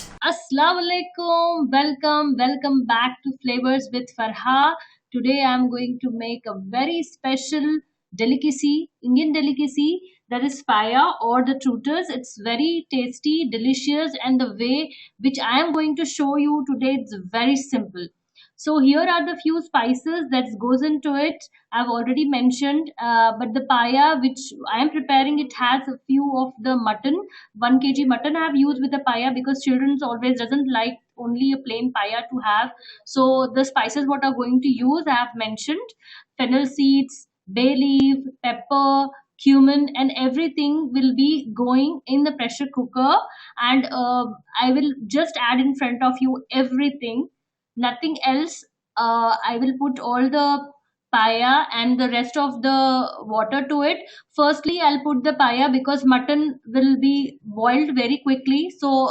Assalamu alaikum. Welcome back to Flavors with Farha. Today I'm going to make a very special delicacy, Indian delicacy, that is paya or the truters. It's very tasty, delicious, and the way which I am going to show you today, it's very simple. So here are the few spices that goes into it. I've already mentioned, but the paya which I am preparing, it has a few of the mutton. 1 kg mutton I have used with the paya because children always doesn't like only a plain paya to have. So the spices what are going to use I have mentioned: fennel seeds, bay leaf, pepper, cumin, and everything will be going in the pressure cooker. And I will just add in front of you everything, nothing else. I will put all the paya and the rest of the water to it. Firstly, I'll put the paya because mutton will be boiled very quickly. So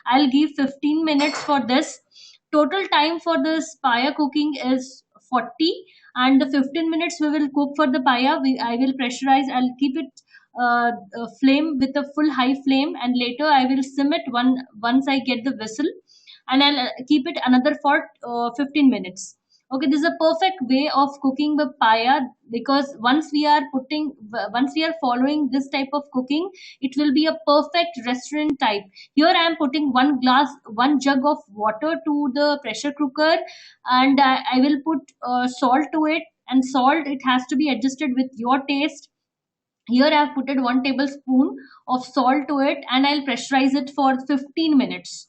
I'll give 15 minutes for this. Total time for this paya cooking is 40, and the 15 minutes we will cook for the paya. I will pressurize. I'll keep it flame with a full high flame, and later I will sim it once I get the whistle, and I'll keep it another for 15 minutes. Okay, this is a perfect way of cooking the paya because once we are following this type of cooking, it will be a perfect restaurant type. Here I am putting one jug of water to the pressure cooker, and I will put salt to it. And salt, it has to be adjusted with your taste. Here I have put it 1 tablespoon of salt to it, and I'll pressurize it for 15 minutes.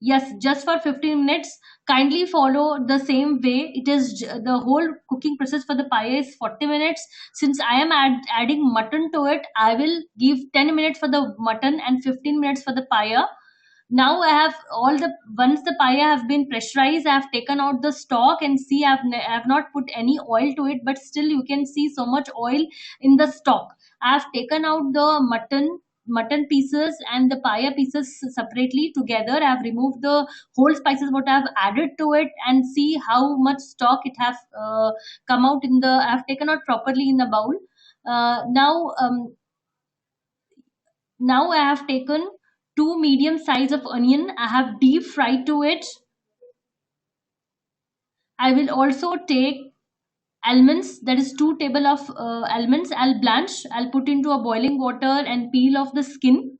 Yes, just for 15 minutes. Kindly follow the same way. The whole cooking process for the pie is 40 minutes. Since I am adding mutton to it, I will give 10 minutes for the mutton and 15 minutes for the pie. Now I have all the once the pie have been pressurized, I have taken out the stock, and see I have not put any oil to it, but still you can see so much oil in the stock. I have taken out the mutton pieces and the paya pieces separately together. I have removed the whole spices what I have added to it, and see how much stock it have come out in the. I have taken out properly in the bowl. Now I have taken two medium size of onion. I have deep fried to it. I will also take almonds, that is 2 table of almonds. I'll blanch. I'll put into a boiling water and peel off the skin.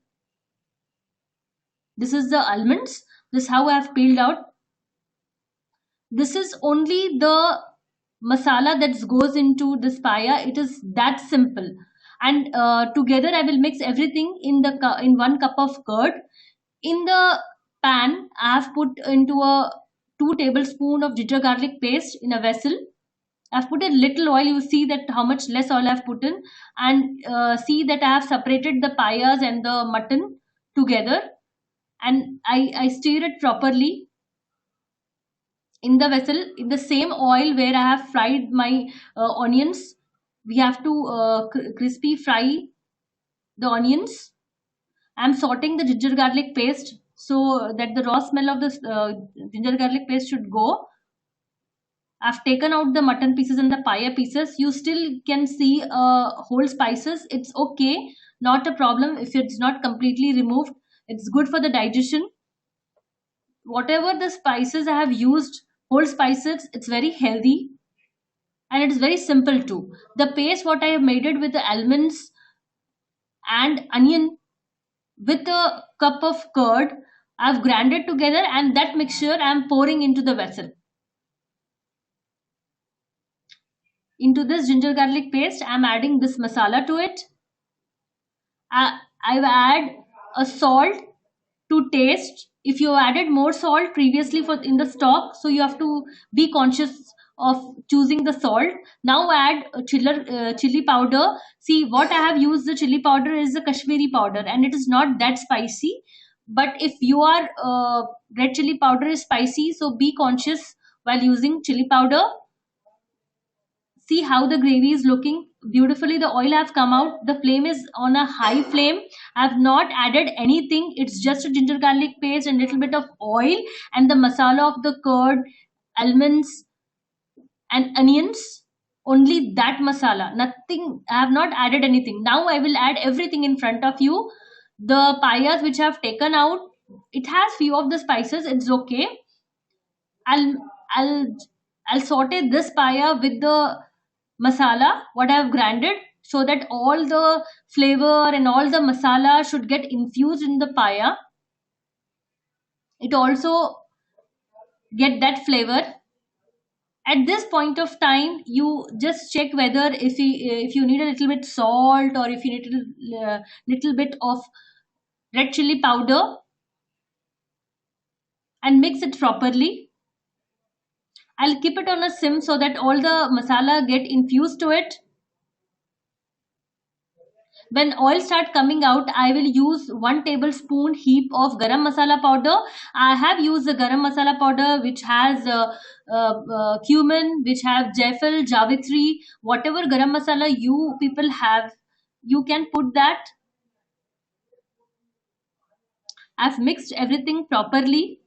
This is the almonds. This how I have peeled out. This is only the masala that goes into this paya. It is that simple. And together I will mix everything in in 1 cup of curd. In the pan, I have put into a 2 tablespoon of ginger garlic paste in a vessel. I've put a little oil. You see that how much less oil I've put in, and see that I have separated the payas and the mutton together, and I stir it properly in the vessel in the same oil where I have fried my onions. We have to crispy fry the onions. I'm sorting the ginger garlic paste so that the raw smell of the ginger garlic paste should go. I've taken out the mutton pieces and the paya pieces. You still can see whole spices. It's okay, not a problem if it's not completely removed. It's good for the digestion. Whatever the spices I have used, whole spices, it's very healthy, and it's very simple too. The paste what I have made it with the almonds and onion with a cup of curd, I've grinded together, and that mixture I'm pouring into the vessel. Into this ginger garlic paste, I'm adding this masala to it. I've add a salt to taste. If you added more salt previously for in the stock, so you have to be conscious of choosing the salt. Now add chili powder. See what I have used, the chili powder is the Kashmiri powder, and it is not that spicy. But if you are red chili powder is spicy, so be conscious while using chili powder. See how the gravy is looking beautifully. The oil have come out. The flame is on a high flame. I have not added anything. It's just a ginger garlic paste and little bit of oil and the masala of the curd, almonds, and onions. Only that masala, nothing. I have not added anything. Now I will add everything in front of you. The payas which I have taken out, it has few of the spices, it's okay. I'll I'll I'll saute this paya with the masala what I've grinded, so that all the flavor and all the masala should get infused in the paya. It also get that flavor. At this point of time, you just check whether if you need a little bit salt, or if you need a little bit of red chili powder, and mix it properly. I'll keep it on a sim so that all the masala get infused to it. When oil start coming out, I will use 1 tablespoon heap of garam masala powder. I have used the garam masala powder which has cumin, which have jaifal, javitri, whatever garam masala you people have, you can put that. I've mixed everything properly,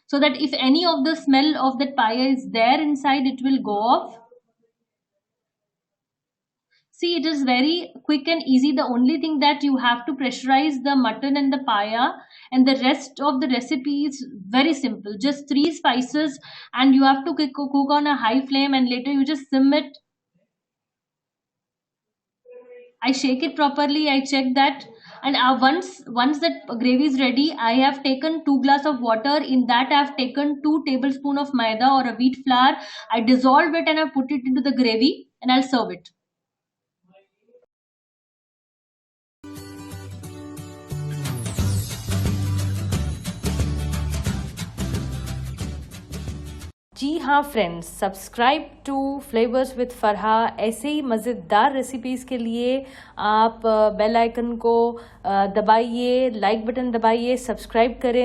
so that if any of the smell of that paya is there inside, it will go off. See, it is very quick and easy. The only thing that you have to pressurize the mutton and the paya, and the rest of the recipe is very simple. Just 3 spices, and you have to cook on a high flame, and later you just sim it. I shake it properly. I check that, and once that gravy is ready, I have taken 2 glass of water. In that, I have taken 2 tablespoon of maida or a wheat flour. I dissolve it and I put it into the gravy, and I'll serve it. जी हाँ friends, subscribe to flavours with Farah. ऐसे ही मज़ेदार recipes के लिए आप bell icon को दबाइए, लाइक बटन दबाइए, सब्सक्राइब करें।